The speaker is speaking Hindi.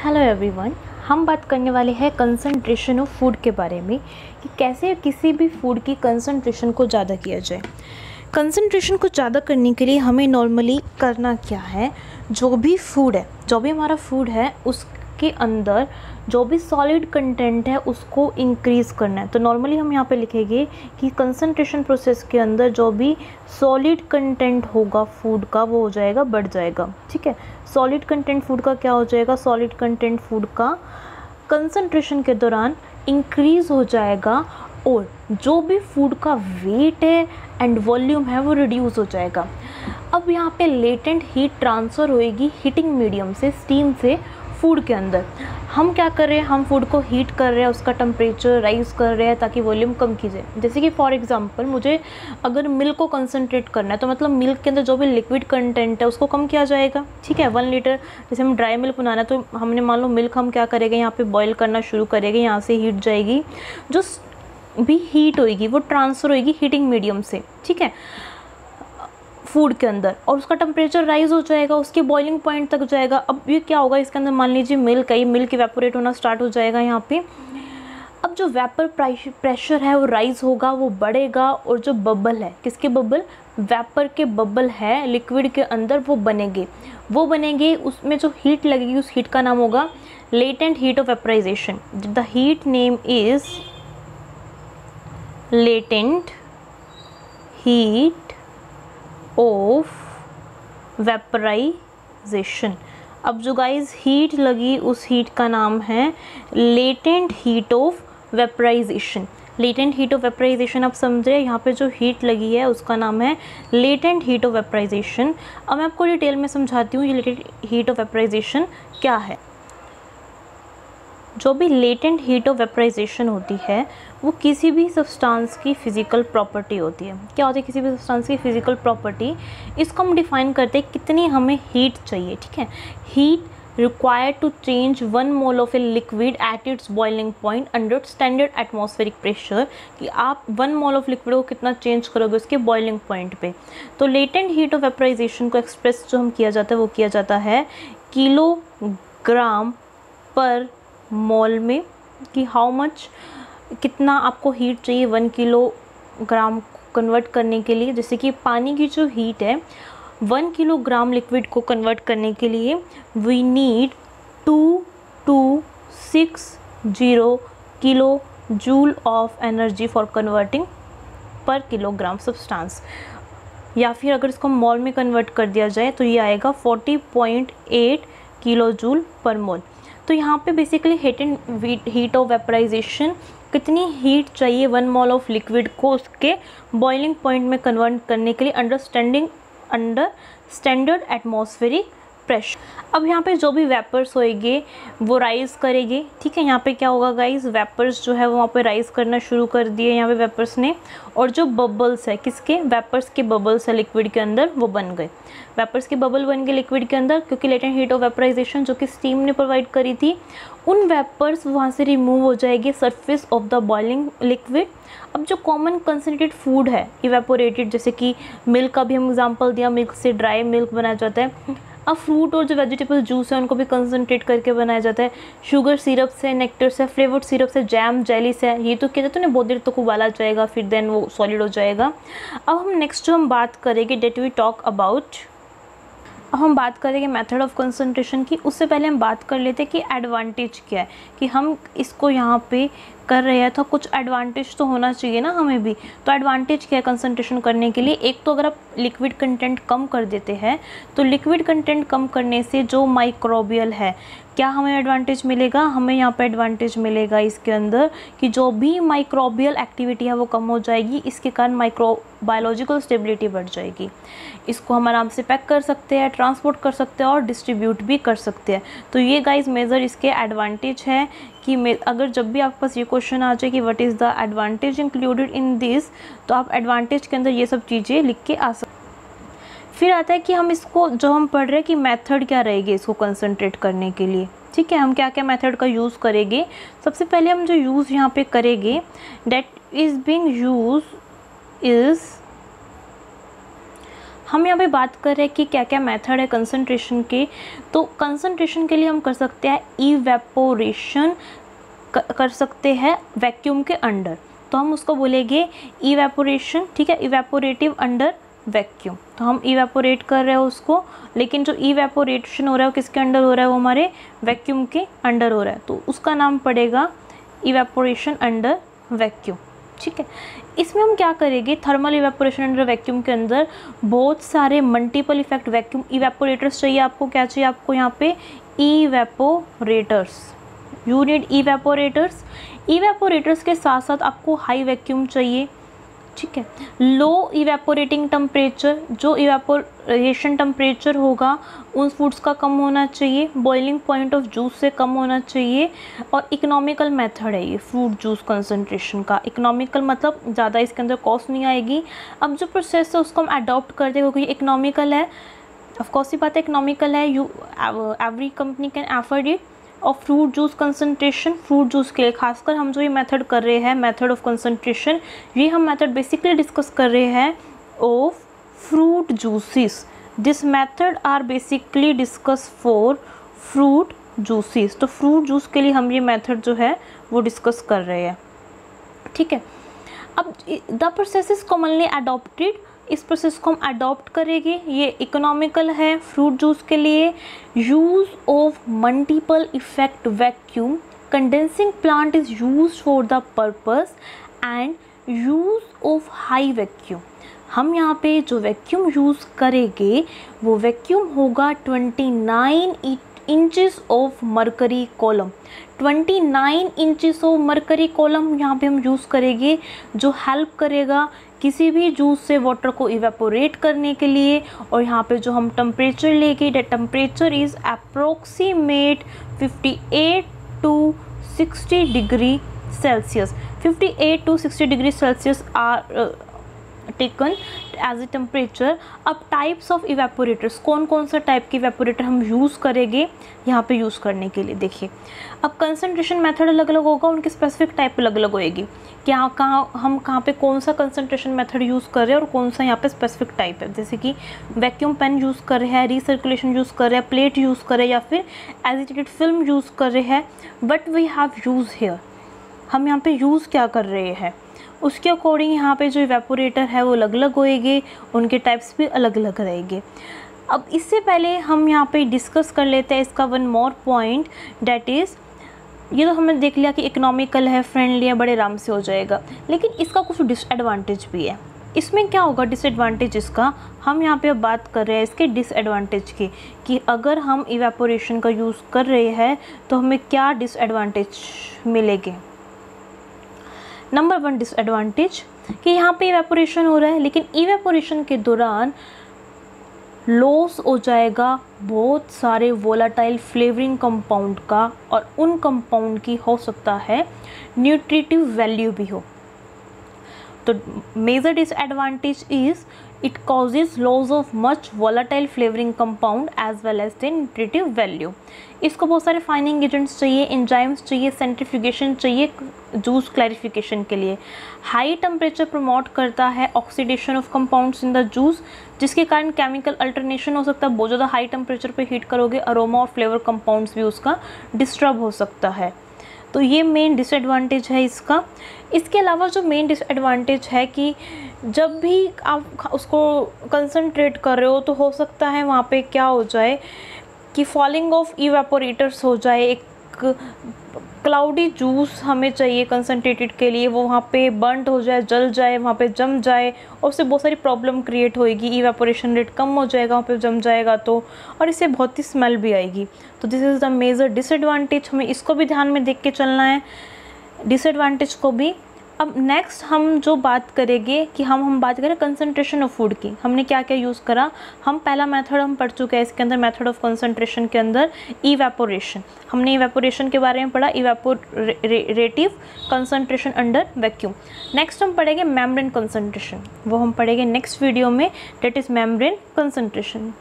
हेलो एवरीवन, हम बात करने वाले हैं कंसंट्रेशन ऑफ फूड के बारे में कि कैसे किसी भी फूड की कंसंट्रेशन को ज़्यादा किया जाए। कंसंट्रेशन को ज़्यादा करने के लिए हमें नॉर्मली करना क्या है, जो भी हमारा फूड है उसके अंदर जो भी सॉलिड कंटेंट है उसको इंक्रीज़ करना है। तो नॉर्मली हम यहाँ पे लिखेंगे कि कंसंट्रेशन प्रोसेस के अंदर जो भी सॉलिड कंटेंट होगा फूड का वो हो जाएगा, बढ़ जाएगा। ठीक है, सॉलिड कंटेंट फूड का क्या हो जाएगा, सॉलिड कंटेंट फूड का कंसंट्रेशन के दौरान इंक्रीज़ हो जाएगा और जो भी फूड का वेट है एंड वॉल्यूम है वो रिड्यूस हो जाएगा। अब यहाँ पे लेटेंट हीट ट्रांसफ़र होएगी हीटिंग मीडियम से, स्टीम से फूड के अंदर। हम क्या कर रहे हैं, हम फूड को हीट कर रहे हैं, उसका टेम्परेचर राइज़ कर रहे हैं ताकि वॉल्यूम कम कीजिए। जैसे कि फॉर एग्जांपल मुझे अगर मिल्क को कंसंट्रेट करना है तो मतलब मिल्क के अंदर जो भी लिक्विड कंटेंट है उसको कम किया जाएगा। ठीक है, 1 लीटर जैसे हम ड्राई मिल्क बनाना है तो हमने मान लो मिल्क हम क्या करेंगे, यहाँ पे बॉईल करना शुरू करेंगे, यहाँ से हीट जाएगी, जो भी हीट होएगी वो ट्रांसफ़र होएगी हीटिंग मीडियम से, ठीक है, फूड के अंदर, और उसका टेम्परेचर राइज़ हो जाएगा, उसके बॉइलिंग पॉइंट तक जाएगा। अब ये क्या होगा, इसके अंदर मान लीजिए मिल्क है, ये मिल्क इवेपोरेट होना स्टार्ट हो जाएगा यहाँ पे। अब जो वेपर प्रेशर है वो राइज़ होगा, वो बढ़ेगा, और जो बबल है, किसके बबल, वेपर के बबल है लिक्विड के अंदर, वो बनेंगे, उसमें जो हीट लगेगी उस हीट का नाम होगा latent heat of vaporisation. The heat name is latent heat of vaporisation. अब जो गाइस हीट लगी उस हीट का नाम है latent heat of vaporisation. Latent heat of vaporisation आप समझ रहे हैं, यहाँ पे जो हीट लगी है उसका नाम है लेटेंट हीट ऑफ वेपराइजेशन। अब मैं आपको डिटेल में समझाती हूँ ये लेटेंट हीट ऑफ वेपराइजेशन क्या है। जो भी लेटेंट हीट ऑफ वेपराइजेशन होती है वो किसी भी सब्सटेंस की फिज़िकल प्रॉपर्टी होती है। क्या होती है किसी भी सब्सटेंस की फिज़िकल प्रॉपर्टी, इसको हम डिफ़ाइन करते हैं कितनी हमें हीट चाहिए। ठीक है, heat required to change 1 mole of a liquid at its boiling point under standard atmospheric pressure, कि आप 1 मोल ऑफ लिक्विड को कितना चेंज करोगे उसके बॉइलिंग पॉइंट पे। तो लेटेंट हीट ऑफ वेपराइजेशन को एक्सप्रेस जो हम किया जाता है वो किया जाता है किलोग्राम पर मोल में, कि हाउ मच, कितना आपको हीट चाहिए 1 किलोग्राम कन्वर्ट करने के लिए। जैसे कि पानी की जो हीट है 1 किलोग्राम लिक्विड को कन्वर्ट करने के लिए we need 2260 kilo joule of energy for converting पर किलोग्राम सब्सटेंस, या फिर अगर इसको मोल में कन्वर्ट कर दिया जाए तो ये आएगा 40.8 किलो जूल पर मोल। तो यहाँ पे बेसिकली हीट ऑफ वेपराइजेशन, कितनी हीट चाहिए 1 मोल ऑफ लिक्विड को उसके बॉइलिंग पॉइंट में कन्वर्ट करने के लिए अंडर स्टैंडर्ड एटमॉस्फेरिक प्रेशर। अब यहाँ पे जो भी वेपर्स होएंगे वो राइज़ करेंगे। ठीक है, यहाँ पे क्या होगा गाइस, वेपर्स जो है वो वहाँ पे राइज़ करना शुरू कर दिए यहाँ पे वेपर्स ने, और जो बबल्स है, किसके, वेपर्स के बबल्स है लिक्विड के अंदर, वो बन गए, वेपर्स के बबल बन गए लिक्विड के अंदर, क्योंकि लेटेंट हीट ऑफ वेपराइजेशन जो कि स्टीम ने प्रोवाइड करी थी, उन वेपर्स वहाँ से रिमूव हो जाएगी surface of the boiling liquid. अब जो कॉमन कंसनट्रेटेड फूड है इवेपोरेटेड, जैसे कि मिल्क का भी हम एग्जांपल दिया, मिल्क से ड्राई मिल्क बनाया जाता है। अब फ्रूट और जो वेजिटेबल जूस है उनको भी कंसनट्रेट करके बनाया जाता है, शुगर सिरप से, नेक्टर से, फ्लेवर्ड सिरप से, जैम, जेली से। ये तो क्या जाता है ना, बहुत देर तक उबाला जाएगा, फिर देन वो सॉलिड हो जाएगा। अब हम नेक्स्ट जो हम बात करेंगे अब हम बात करेंगे मेथड ऑफ कंसंट्रेशन की। उससे पहले हम बात कर लेते हैं कि एडवांटेज क्या है, कि हम इसको यहाँ पे कर रहे हैं तो कुछ एडवांटेज तो होना चाहिए ना हमें भी। तो एडवांटेज क्या है कंसंट्रेशन करने के लिए, एक तो अगर आप लिक्विड कंटेंट कम कर देते हैं तो लिक्विड कंटेंट कम करने से जो माइक्रोबियल है, क्या हमें एडवांटेज मिलेगा, हमें यहाँ पे एडवांटेज मिलेगा इसके अंदर कि जो भी माइक्रोबियल एक्टिविटी है वो कम हो जाएगी, इसके कारण माइक्रोबायोलॉजिकल स्टेबिलिटी बढ़ जाएगी। इसको हम आराम से पैक कर सकते हैं, ट्रांसपोर्ट कर सकते हैं और डिस्ट्रीब्यूट भी कर सकते हैं। तो ये गाइस मेजर इसके एडवांटेज है कि अगर जब भी आपके पास ये क्वेश्चन आ जाए कि what is the advantage included in this, तो आप एडवांटेज के अंदर ये सब चीज़ें लिख के आ सकते। फिर आता है कि हम इसको जो हम पढ़ रहे हैं कि मेथड क्या रहेगी इसको कंसंट्रेट करने के लिए। ठीक है, हम क्या क्या मेथड का यूज़ करेंगे। सबसे पहले हम जो यूज़ यहाँ पे करेंगे, that is being use is हम यहाँ पे बात कर रहे हैं कि क्या क्या मेथड है कंसंट्रेशन के। तो कंसंट्रेशन के लिए हम कर सकते हैं इवेपोरेशन, कर सकते हैं वैक्यूम के अंडर, तो हम उसको बोलेंगे इवेपोरेशन, ठीक है, इवेपोरेटिव अंडर वैक्यूम। तो हम इवेपोरेट कर रहे हैं उसको, लेकिन जो इवेपोरेशन हो रहा है वो किसके अंडर हो रहा है, वो हमारे वैक्यूम के अंडर हो रहा है, तो उसका नाम पड़ेगा इवेपोरेशन अंडर वैक्यूम, ठीक है। इसमें हम क्या करेंगे, थर्मल इवेपोरेशन अंडर वैक्यूम के अंदर बहुत सारे मल्टीपल इफेक्ट वैक्यूम इवेपोरेटर्स चाहिए आपको। क्या चाहिए आपको यहाँ पे, evaporators, you need evaporators. Evaporators के साथ साथ आपको हाई वैक्यूम चाहिए, ठीक है। लो इवेपोरेटिंग टेम्परेचर, जो इवेपोरेशन टेम्परेचर होगा उन फूड्स का कम होना चाहिए, बॉइलिंग पॉइंट ऑफ जूस से कम होना चाहिए। और इकोनॉमिकल मेथड है ये फ्रूट जूस कंसंट्रेशन का। इकोनॉमिकल मतलब ज़्यादा इसके अंदर कॉस्ट नहीं आएगी। अब जो प्रोसेस है उसको हम अडॉप्ट करते हैं क्योंकि इकोनॉमिकल है, ऑफकोर्स ही बात है इकोनॉमिकल है, every company can afford it. और fruit juice concentration, fruit juice के लिए खासकर हम जो ये मेथड कर रहे हैं, मेथड ऑफ कंसंट्रेशन, ये हम मेथड बेसिकली डिस्कस कर रहे हैं of fruit juices. This method are basically discuss for fruit juices. तो फ्रूट जूस के लिए हम ये मेथड जो है वो डिस्कस कर रहे हैं, ठीक है। अब the process is commonly adopted, इस प्रोसेस को हम अडॉप्ट करेंगे, ये इकोनॉमिकल है फ्रूट जूस के लिए। Use of multiple effect vacuum, condensing plant is use for the purpose and use of high vacuum. हम यहाँ पे जो वैक्यूम यूज़ करेंगे वो वैक्यूम होगा 29 inches of mercury column. 29 inches of mercury column यहाँ पे हम यूज़ करेंगे, जो हेल्प करेगा किसी भी जूस से वाटर को इवेपोरेट करने के लिए। और यहाँ पे जो हम टेम्परेचर लेंगे, the temperature is approximate 58 to 60 degree celsius. 58 to 60 degree celsius are taken as a temperature. अब टाइप्स ऑफ इवेपोरेटर्स, कौन कौन सा टाइप के इवेपोरेटर हम यूज़ करेंगे यहाँ पे यूज़ करने के लिए, देखिए। अब कंसंट्रेशन मेथड अलग अलग होगा, उनकी स्पेसिफिक टाइप अलग अलग होएगी कि हम कहाँ पे कौन सा कंसंट्रेशन मेथड यूज़ कर रहे हैं और कौन सा यहाँ पे स्पेसिफिक टाइप है। जैसे कि वैक्यूम पेन यूज़ कर रहे हैं, रिसर्कुलेशन यूज़ कर रहे हैं, प्लेट यूज़ कर रहे हैं, या फिर एजिटेटेड फिल्म यूज़ कर रहे हैं। But we have use here, हम यहाँ पे यूज़ क्या कर रहे हैं उसके अकॉर्डिंग यहाँ पे जो इवेपोरेटर है वो अलग अलग होएंगे, उनके टाइप्स भी अलग अलग रहेंगे। अब इससे पहले हम यहाँ पे डिस्कस कर लेते हैं इसका one more point, that is, ये तो हमने देख लिया कि इकोनॉमिकल है, फ्रेंडली है, बड़े आराम से हो जाएगा, लेकिन इसका कुछ डिसएडवांटेज भी है। इसमें क्या होगा डिसएडवांटेज इसका, हम यहाँ पे अब बात कर रहे हैं इसके डिसएडवांटेज की, कि अगर हम इवेपोरेशन का यूज़ कर रहे हैं तो हमें क्या डिसएडवांटेज मिलेंगे। नंबर 1 डिसएडवांटेज कि यहाँ पे इवेपोरेशन हो रहा है, लेकिन इवेपोरेशन के दौरान लॉस हो जाएगा बहुत सारे वोलाटाइल फ्लेवरिंग कंपाउंड का, और उन कंपाउंड की हो सकता है न्यूट्रिटिव वैल्यू भी हो। तो major disadvantage is it causes loss of much volatile flavouring compound as well as the nutritive value. इसको बहुत सारे फाइनिंग एजेंट्स चाहिए, एंजाइम्स चाहिए, सेंट्रीफ्यूगेशन चाहिए जूस क्लैरिफिकेशन के लिए। हाई टेम्परेचर प्रमोट करता है oxidation of compounds in the juice, जिसके कारण केमिकल अल्टरनेशन हो सकता है। बहुत ज़्यादा हाई टेम्परेचर पे हीट करोगे, अरोमा और फ्लेवर कंपाउंड्स भी उसका डिस्टर्ब हो सकता है। तो ये मेन डिसएडवांटेज है इसका। इसके अलावा जो मेन डिसएडवांटेज है कि जब भी आप उसको कंसंट्रेट कर रहे हो तो हो सकता है वहाँ पे क्या हो जाए कि फॉलिंग ऑफ इवेपोरेटर्स हो जाए। एक क्लाउडी जूस हमें चाहिए कंसंट्रेटेड के लिए, वो वहाँ पे बर्नड हो जाए, जल जाए, वहाँ पे जम जाए, और उससे बहुत सारी प्रॉब्लम क्रिएट होएगी। इवेपोरेशन रेट कम हो जाएगा वहाँ पे जम जाएगा तो, और इससे बहुत ही स्मेल भी आएगी। तो this is the major disadvantage, हमें इसको भी ध्यान में देख के चलना है, डिसएडवांटेज को भी। अब नेक्स्ट हम जो बात करेंगे कि हम बात करें कंसंट्रेशन ऑफ फूड की, हमने क्या क्या यूज़ करा। हम पहला मेथड हम पढ़ चुके हैं इसके अंदर, मेथड ऑफ कंसंट्रेशन के अंदर इवेपोरेशन, हमने इवेपोरेशन के बारे में पढ़ा, evaporative concentration under vacuum. Next हम पढ़ेंगे मेम्ब्रेन कंसंट्रेशन, वो हम पढ़ेंगे नेक्स्ट वीडियो में, डेट इज़ मेम्ब्रेन कंसंट्रेशन।